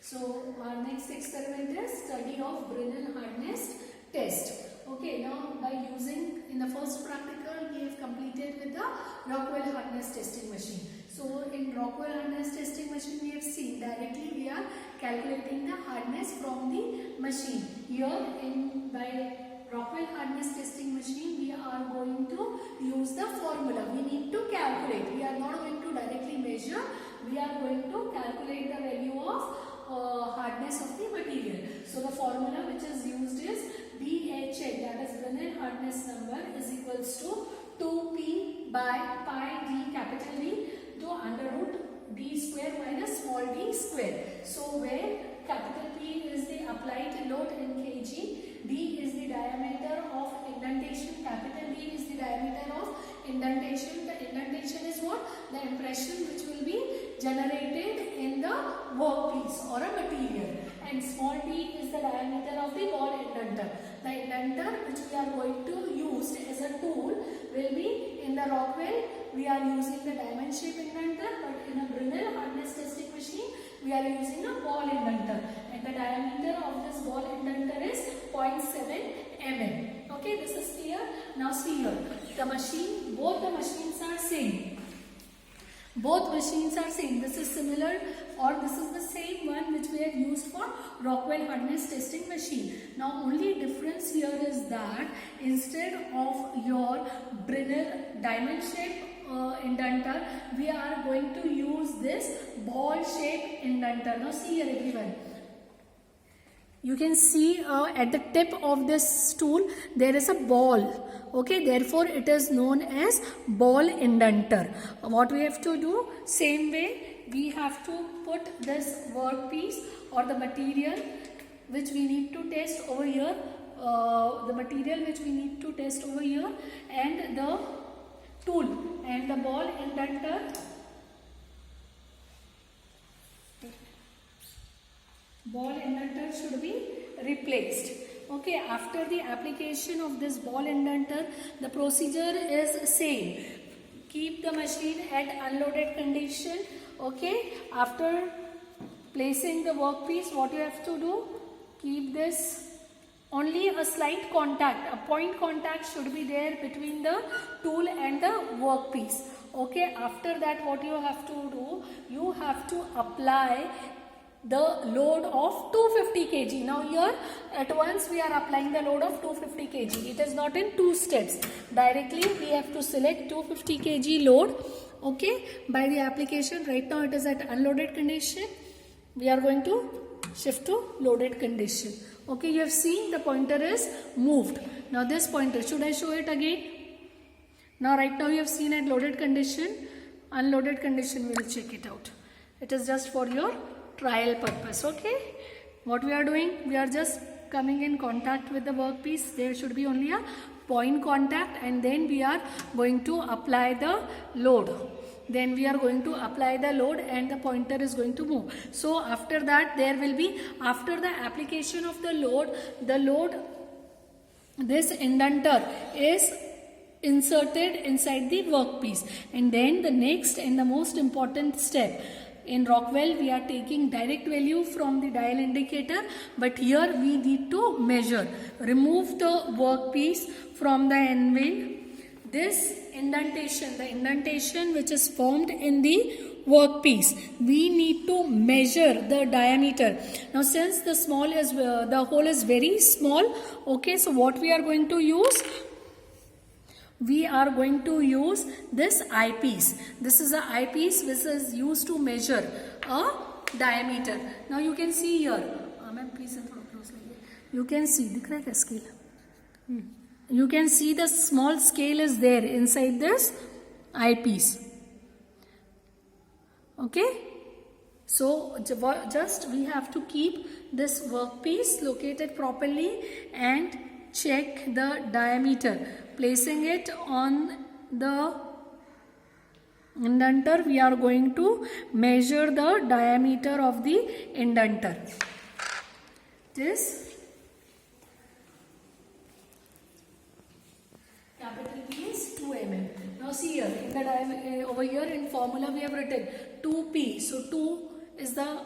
So our next experiment is study of Brinell hardness test. Okay, now by using in the first practical we have completed with the Rockwell hardness testing machine. So in Rockwell hardness testing machine we have seen directly we are calculating the hardness from the machine. Here in by Rockwell hardness testing machine we are going to use the formula. We need to calculate. We are not going to directly measure. We are going to calculate the value of hardness of the material. So the formula which is used is BHN, that is Brinell hardness number, is equals to 2p by pi d capital D to under root d square minus small d square. So where capital P is the applied load in kg, D is the diameter of indentation, capital D is the diameter of indentation. The indentation is what? The impression which will be generated in the workpiece or a material, and small d is the diameter of the ball indenter. The indenter which we are going to use as a tool will be in the Rockwell we are using the diamond shape indenter, but in a Brinell hardness testing machine we are using a ball indenter, and the diameter of this ball indenter is 0.7 mm. Okay, this is clear. Now see here, the machine, both the machines are same. Both machines are same. This is similar or this is the same one which we have used for Rockwell hardness testing machine. Now only difference here is that instead of your Brinell diamond shape indenter, we are going to use this ball shape indenter. Now see here everyone. You can see at the tip of this tool there is a ball. Okay, therefore it is known as ball indenter. What we have to do, same way we have to put this workpiece or the material which we need to test over here, and the tool and the ball indenter. Ball indenter should be replaced. Okay, after the application of this ball indenter, the procedure is same. Keep the machine at unloaded condition. Okay, after placing the workpiece, what you have to do? Keep this only a slight contact, a point contact should be there between the tool and the workpiece. Okay, after that what you have to do? You have to apply the load of 250 kg. Now here at once we are applying the load of 250 kg. It is not in two steps. Directly we have to select 250 kg load. Okay, by the application. Right now it is at unloaded condition. We are going to shift to loaded condition. Okay, you have seen the pointer is moved. Now this pointer, should I show it again? Now right now you have seen at loaded condition. Unloaded condition, we will check it out. It is just for your trial purpose. Okay, what we are doing, we are just coming in contact with the workpiece. There should be only a point contact, and then we are going to apply the load. Then we are going to apply the load and the pointer is going to move. So after that there will be, after the application of the load, this indenter is inserted inside the workpiece, and then the next and the most important step. In Rockwell we are taking direct value from the dial indicator, but here we need to measure. Remove the workpiece from the anvil. This indentation, the indentation which is formed in the workpiece, we need to measure the diameter. Now since the hole is very small, okay, so what we are going to use? We are going to use this eyepiece. This is an eyepiece which is used to measure a diameter. Now you can see here. You can see the scale. You can see the small scale is there inside this eyepiece. Okay. So just we have to keep this workpiece located properly and check the diameter. Placing it on the indenter, we are going to measure the diameter of the indenter. This capital P is 2 mm. Now see here, in the over here in formula we have written 2p. So 2 is the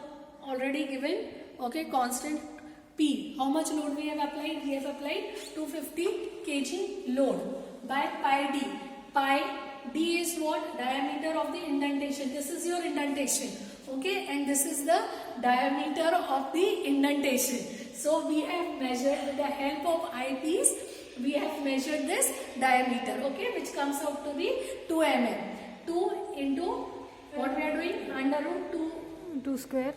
already given. Okay, constant P. How much load we have applied? We have applied 250 kg load by pi d. Pi d is what? Diameter of the indentation. This is your indentation. Okay, and this is the diameter of the indentation. So we have measured with the help of eyepiece. We have measured this diameter. Okay, which comes out to be 2 mm. 2 into what we are doing? Under root 2 square.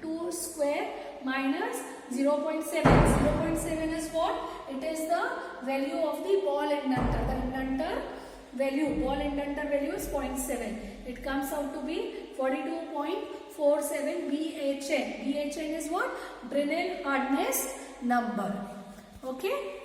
2 square minus 0.7. 0.7 is what? It is the value of the ball indenter. The indenter value, ball indenter value is 0.7. It comes out to be 42.47 BHN. BHN is what? Brinell hardness number. Okay.